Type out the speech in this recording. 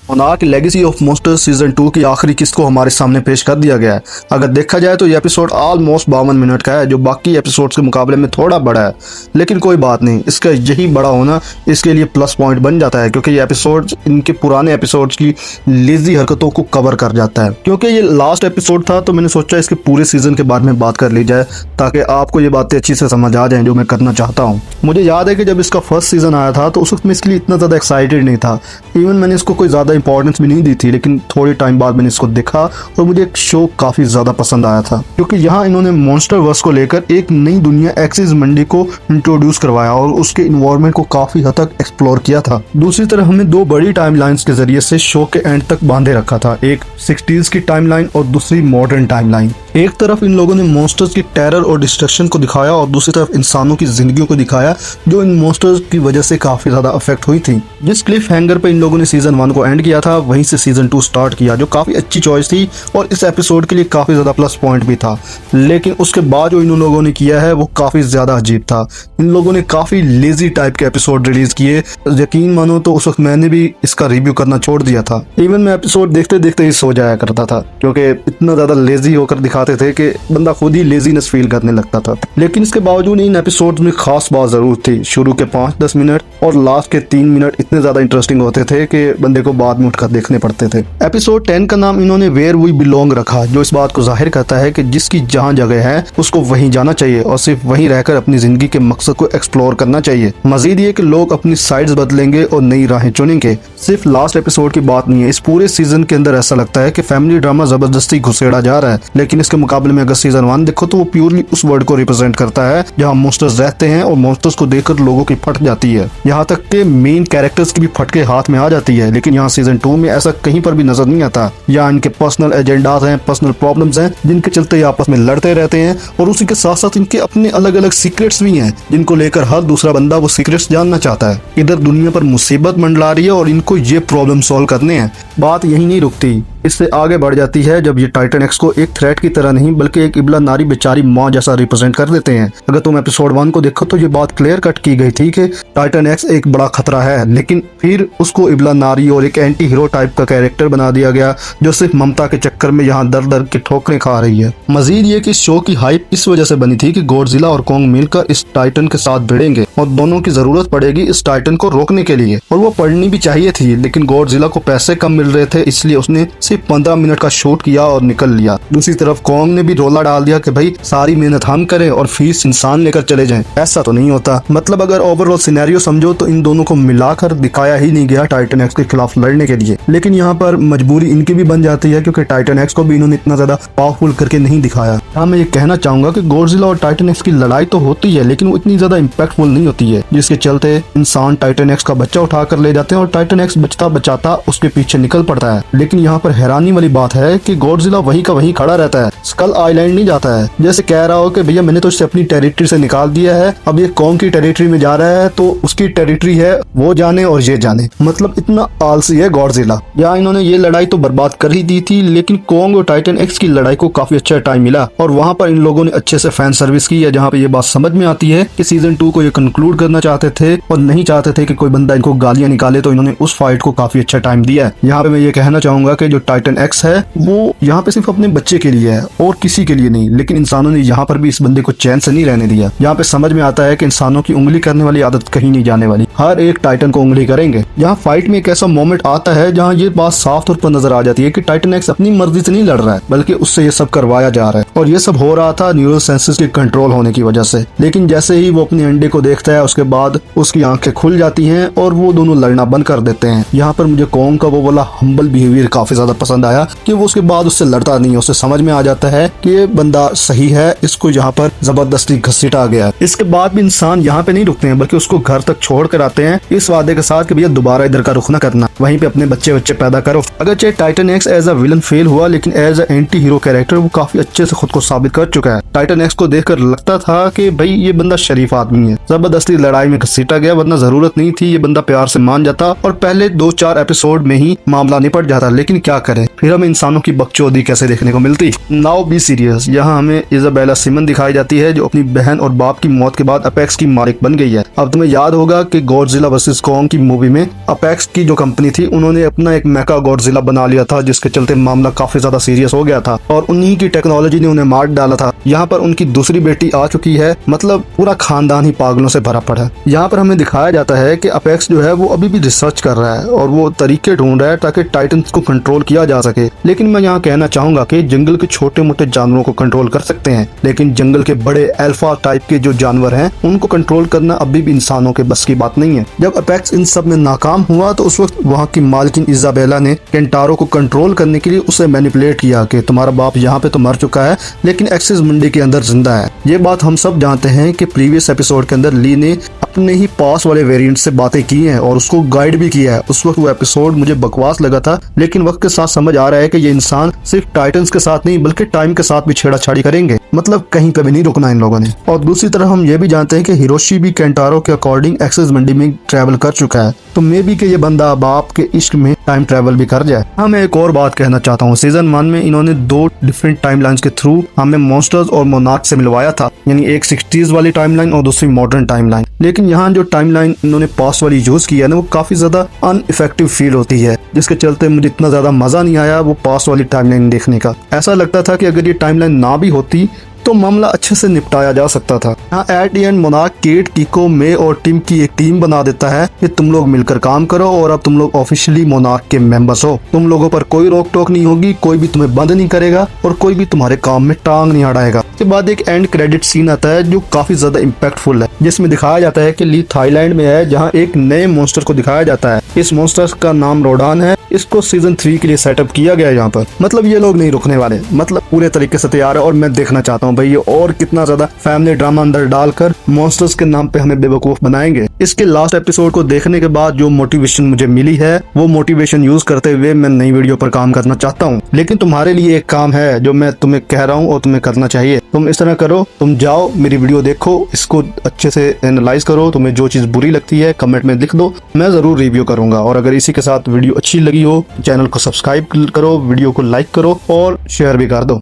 Monarch legacy of monsters season 2 की आखिरी किस्त को हमारे सामने पेश कर दिया गया है। अगर देखा जाए तो ये एपिसोड ऑलमोस्ट 52 मिनट का है, जो बाकी एपिसोड्स के मुकाबले में थोड़ा बड़ा है, लेकिन कोई बात नहीं, इसका यही बड़ा होना इसके लिए प्लस पॉइंट बन जाता है, क्योंकि ये एपिसोड इनके पुराने एपिसोड्स की लेजी हरकतों को कवर कर जाता है। क्योंकि ये लास्ट एपिसोड था तो मैंने सोचा इसके पूरे सीजन के बारे में बात कर ली जाए, ताकि आपको ये बातें अच्छी से समझ आ जाएं जो मैं करना चाहता हूँ। मुझे याद है कि जब इसका फर्स्ट सीजन आया था तो उस वक्त मैं इसके लिए इतना ज़्यादा एक्साइटेड नहीं था, इवन मैंने इसको कोई ज़्यादा इंपॉर्टेंस भी नहीं दी थी, लेकिन थोड़े टाइम बाद मैंने इसको देखा और मुझे एक शो काफ़ी ज़्यादा पसंद आया था, क्योंकि यहाँ इन्होंने मॉन्स्टर वर्स को लेकर एक नई दुनिया एक्सिस मंडी को इंट्रोड्यूस करवाया और उसके इन्वायरमेंट को काफ़ी हद तक एक्सप्लोर किया था। दूसरी तरफ हमें दो बड़ी टाइमलाइंस के जरिए से शो के एंड तक बांधे रखा था, एक 60s की टाइमलाइन और दूसरी मॉडर्न टाइमलाइन। एक तरफ इन लोगों ने मॉन्स्टर्स की टेरर और डिस्ट्रक्शन को दिखाया और दूसरी तरफ इंसानों की जिंदगियों को दिखाया जो इन मॉन्स्टर्स की वजह से काफी ज्यादा अफेक्ट हुई थी। जिस क्लिफ हैंगर पे इन लोगों ने सीजन 1 को एंड किया था, वहीं से सीजन 2 स्टार्ट किया, जो काफी अच्छी चॉइस थी और इस एपिसोड के लिए काफी ज्यादा प्लस पॉइंट भी था। लेकिन उसके बाद जो इन लोगों ने किया है वो काफी ज्यादा अजीब था। इन लोगों ने काफी लेजी टाइप के एपिसोड रिलीज किए। यकीन मानो तो उस वक्त मैंने भी इसका रिव्यू करना छोड़ दिया था। इवन मैं एपिसोड देखते देखते ही सो जाया करता था, क्योंकि इतना ज्यादा लेजी होकर दिखाते थे कि बंदा खुद ही लेजीनेस फील करने लगता था। लेकिन इसके बावजूद इन एपिसोड्स में खास बात जरूर थी। शुरू के 5-10 मिनट और लास्ट के 3 मिनट इतने ज्यादा इंटरेस्टिंग होते थे कि बंदे को बाद में उठकर देखने पड़ते थे। एपिसोड 10 का नाम इन्होंने वेयर वी बिलोंग रखा, जो इस बात को जाहिर करता है कि जिसकी जहाँ जगह है उसको वहीं जाना चाहिए और सिर्फ वहीं रहकर अपनी जिंदगी के मकसद को एक्सप्लोर करना चाहिए। मजीद ये कि लोग अपनी साइड्स बदलेंगे और नई राहें चुनेंगे। सिर्फ लास्ट एपिसोड की बात नहीं है, इस पूरे सीजन के अंदर ऐसा लगता है कि फैमिली ड्रामा जबरदस्ती घुसेड़ा जा रहा है। लेकिन इसके मुकाबले में अगर सीजन 1 देखो तो वो प्योरली उस वर्ल्ड को रिप्रेजेंट करता है जहाँ मॉन्स्टर्स रहते हैं और मॉन्स्टर्स को देखकर लोगों की फट जाती है, यहाँ तक के मेन कैरेक्टर्स की भी फटके हाथ में आ जाती है। लेकिन यहाँ सीजन 2 में ऐसा कहीं पर भी नजर नहीं आता। यहाँ इनके पर्सनल एजेंडाज हैं, पर्सनल प्रॉब्लम्स हैं, जिनके चलते आपस में लड़ते रहते हैं और उसी के साथ साथ इनके अपने अलग अलग सीक्रेट्स भी हैं, जिनको लेकर हर दूसरा बंदा वो सीक्रेट्स जानना चाहता है। इधर दुनिया पर मुसीबत मंडला रही है और इनको ये प्रॉब्लम सॉल्व करने हैं। बात यही नहीं रुकती, इससे आगे बढ़ जाती है जब ये टाइटन एक्स को एक थ्रेट की तरह नहीं बल्कि एक इबला नारी बेचारी माँ जैसा रिप्रेजेंट कर देते हैं। अगर तुम एपिसोड 1 को देखो तो ये बात क्लियर कट की गई थी कि टाइटन एक्स एक बड़ा खतरा है, लेकिन फिर उसको इबला नारी और एक एंटी हीरो टाइप का कैरेक्टर बना दिया गया जो सिर्फ ममता के चक्कर में यहाँ दर दर की ठोकरें खा रही है। मजीद ये कि शो की हाइप इस वजह से बनी थी कि गॉडजिला और कॉन्ग मिलकर इस टाइटन के साथ भिड़ेंगे और दोनों की जरूरत पड़ेगी इस टाइटन को रोकने के लिए, और वो पड़नी भी चाहिए थी। लेकिन गॉडजिला को पैसे कम मिल रहे थे, इसलिए उसने सिर्फ 15 मिनट का शूट किया और निकल लिया। दूसरी तरफ कॉन्ग ने भी रोला डाल दिया कि भाई सारी मेहनत हम करें और फीस इंसान लेकर चले जाएं। ऐसा तो नहीं होता। मतलब अगर ओवरऑल सिनेरियो समझो तो इन दोनों को मिलाकर दिखाया ही नहीं गया टाइटन एक्स के खिलाफ लड़ने के लिए। लेकिन यहाँ पर मजबूरी इनकी भी बन जाती है, क्योंकि टाइटन एक्स को भी इन्होंने इतना ज्यादा पावरफुल करके नहीं दिखाया। हाँ, मैं ये कहना चाहूंगा कि गॉडजिला और टाइटन एक्स की लड़ाई तो होती है, लेकिन वो इतनी ज्यादा इम्पैक्टफुल नहीं होती है, जिसके चलते इंसान टाइटन एक्स का बच्चा उठा कर ले जाते हैं और टाइटन एक्स बचता बचाता उसके पीछे निकल पड़ता है। लेकिन यहाँ पर हैरानी वाली बात है कि गॉडजिला वहीं का वहीं खड़ा रहता है, स्कल आइलैंड नहीं जाता है। जैसे कह रहा हो कि भैया मैंने तो इसे अपनी टेरिटरी से निकाल दिया है, अब ये कॉन्ग की टेरिटरी में जा रहा है तो उसकी टेरिटरी है, वो जाने और ये जाने। मतलब इतना आलसी है गॉडजिला। यहाँ इन्होंने ये लड़ाई तो बर्बाद कर ही दी थी, लेकिन कॉन्ग और टाइटन एक्स की लड़ाई को काफी अच्छा टाइम मिला और वहाँ पर इन लोगों ने अच्छे से फैन सर्विस की है, जहाँ पे ये बात समझ में आती है कि सीजन 2 को ये कंक्लूड करना चाहते थे और नहीं चाहते थे कि कोई बंदा इनको गालियां निकाले, तो इन्होंने उस फाइट को काफी अच्छा टाइम दिया है। यहाँ पे मैं ये कहना चाहूंगा कि जो टाइटन एक्स है वो यहाँ पे सिर्फ अपने बच्चे के लिए है और किसी के लिए नहीं। लेकिन इंसानों ने यहाँ पर भी इस बंदे को चैन से नहीं रहने दिया। यहाँ पे समझ में आता है कि इंसानों की उंगली करने वाली आदत कहीं नहीं जाने वाली, हर एक टाइटन को उंगली करेंगे। यहाँ फाइट में एक ऐसा मोमेंट आता है जहाँ ये बात साफ तौर पर नजर आ जाती है कि टाइटन एक्स अपनी मर्जी से नहीं लड़ रहा है, बल्कि उससे ये सब करवाया जा रहा है और ये सब हो रहा था न्यूरल सेंसेस के कंट्रोल होने की वजह से। लेकिन जैसे ही वो अपने अंडे को देखता है उसके बाद उसकी आंखें खुल जाती हैं और वो दोनों लड़ना बंद कर देते हैं। यहाँ पर मुझे कॉन्ग का वो वाला हम्बल बिहेवियर काफी ज्यादा पसंद आया कि वो उसके बाद उससे लड़ता नहीं है, उससे समझ में आ जाता है कि ये बंदा सही है, इसको यहाँ पर जबरदस्ती घसीटा गया। इसके बाद भी इंसान यहाँ पे नहीं रुकते हैं, बल्कि उसको घर तक छोड़ कर आते हैं इस वादे के साथ कि भैया दोबारा इधर का रुख न करना, वहीं पे अपने बच्चे पैदा करो। अगर चाहे Titan X as a villain fail हुआ, लेकिन as a anti hero character वो काफी अच्छे से खुद को साबित कर चुका है। टाइटन एक्स को देखकर लगता था कि भाई ये बंदा शरीफ आदमी है, जबरदस्ती लड़ाई में घसीटा गया, वरना जरूरत नहीं थी, ये बंदा प्यार से मान जाता और पहले 2-4 एपिसोड में ही मामला निपट जाता। लेकिन क्या करें, फिर हमें इंसानों की बकचोदी कैसे देखने को मिलती। Now be serious. यहाँ हमें इजाबेला सिमन दिखाई जाती है जो अपनी बहन और बाप की मौत के बाद अपेक्स की मालिक बन गई है। अब तुम्हें याद होगा कि गॉडजिला वर्सेस कॉन्ग की मूवी में अपेक्स की जो कंपनी थी उन्होंने अपना एक मेका गॉडजिला बना लिया था, जिसके चलते मामला काफी ज्यादा सीरियस हो गया था और उन्हीं की टेक्नोलॉजी ने उन्हें मार डाला था। यहाँ पर उनकी दूसरी बेटी आ चुकी है, मतलब पूरा खानदान ही पागलों से भरा पड़ा है। यहाँ पर हमें दिखाया जाता है कि अपेक्स जो है वो अभी भी रिसर्च कर रहा है और वो तरीके ढूंढ रहा है ताकि टाइटन्स को कंट्रोल किया जा सके। लेकिन मैं यहाँ कहना चाहूंगा कि जंगल के छोटे मोटे जानवरों को कंट्रोल कर सकते हैं, लेकिन जंगल के बड़े अल्फा टाइप के जो जानवर हैं उनको कंट्रोल करना अभी भी इंसानों के बस की बात नहीं है। जब अपेक्स इन सब में नाकाम हुआ तो उस वक्त वहाँ की मालकिन इजाबेला ने केंटारो को कंट्रोल करने के लिए उसे मैनिपुलेट किया कि तुम्हारा बाप यहाँ पे तो मर चुका है लेकिन एक्सिस मंडी के अंदर जिंदा है। ये बात हम सब जानते हैं कि प्रीवियस एपिसोड के अंदर ली ने अपने ही पास वाले वेरिएंट से बातें की हैं और उसको गाइड भी किया है। उस वक्त वो एपिसोड मुझे बकवास लगा था, लेकिन वक्त के साथ समझ आ रहा है कि ये इंसान सिर्फ टाइटन्स के साथ नहीं बल्कि टाइम के साथ भी छेड़ाछाड़ी करेंगे, मतलब कहीं कभी नहीं रुकना इन लोगों ने। और दूसरी तरफ हम ये भी जानते हैं कि हिरोशी भी केंटारो के अकॉर्डिंग एक्सिस मंडी में ट्रैवल कर चुका है, तो मे बी कि ये बंदा बाप के इश्क में टाइम ट्रैवल भी कर जाए। हाँ, मैं एक और बात कहना चाहता हूँ। सीजन 1 में इन्होंने 2 डिफरेंट टाइमलाइंस के थ्रू हमें मॉन्स्टर्स और मोनार्क से मिलवाया था, यानी एक 60s वाली टाइमलाइन और दूसरी मॉडर्न टाइमलाइन। लेकिन यहाँ जो टाइमलाइन इन्होंने पास्ट वाली यूज की है ना, वो काफी ज्यादा अनइफेक्टिव फील होती है, जिसके चलते मुझे इतना ज्यादा मजा नहीं आया वो पास्ट वाली टाइमलाइन देखने का। ऐसा लगता था कि अगर ये टाइमलाइन ना भी होती तो मामला अच्छे से निपटाया जा सकता था। यहाँ at the end monarch Kate, Kiko, May और टिम की एक टीम बना देता है कि तुम लोग मिलकर काम करो और अब तुम लोग ऑफिशियली मोनार्क के मेंबर्स हो। तुम लोगों पर कोई रोक टोक नहीं होगी, कोई भी तुम्हें बंद नहीं करेगा और कोई भी तुम्हारे काम में टांग नहीं अड़ाएगा। उसके बाद एक एंड क्रेडिट सीन आता है जो काफी ज्यादा इम्पैक्टफुल है, जिसमें दिखाया जाता है कि ली थाईलैंड में है, जहाँ एक नए मॉन्स्टर को दिखाया जाता है। इस मॉन्स्टर का नाम रोडान है। इसको सीजन 3 के लिए सेटअप किया गया है यहाँ पर। मतलब ये लोग नहीं रुकने वाले, मतलब पूरे तरीके से तैयार है और मैं देखना चाहता हूँ भाई ये और कितना ज्यादा फैमिली ड्रामा अंदर डालकर मॉन्स्टर्स के नाम पे हमें बेवकूफ बनाएंगे। इसके लास्ट एपिसोड को देखने के बाद जो मोटिवेशन मुझे मिली है वो मोटिवेशन यूज करते हुए मैं नई वीडियो पर काम करना चाहता हूँ। लेकिन तुम्हारे लिए एक काम है जो मैं तुम्हें कह रहा हूँ और तुम्हें करना चाहिए। तुम इस तरह करो, तुम जाओ मेरी वीडियो देखो, इसको अच्छे से एनालाइज करो, तुम्हें जो चीज बुरी लगती है कमेंट में लिख दो, मैं जरूर रिव्यू करूंगा। और अगर इसी के साथ वीडियो अच्छी लगी हो चैनल को सब्सक्राइब करो, वीडियो को लाइक करो और शेयर भी कर दो।